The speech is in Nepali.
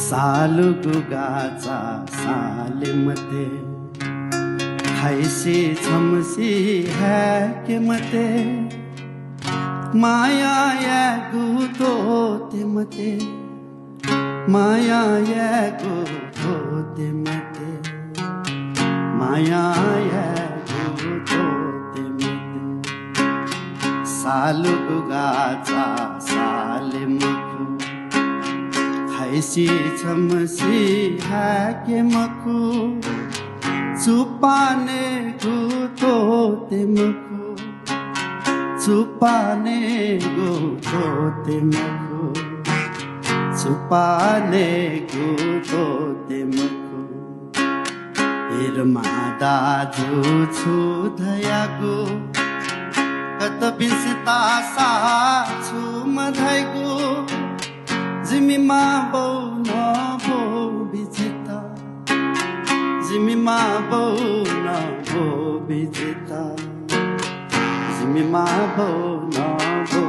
सालुगु गाचा साले मते खाइसी छमसी है के मते माया या गुतो ते मते माया या गुतो ते मते माया या गुतो ते मते सालुगु गाचा साले मखु खाइसी छमसी है के मखु छुपाने गुतो ते मखु छुपाने गुतो ते मखु छुपाने गुतो ते मखु इरमा दाजु छु धयागु कत बिन्सिता सा छु मधैगु जिमीमा बौ न बौ बिजिता जिमीमा बौ न बौ बिजिता जिमीमा बौ न बौ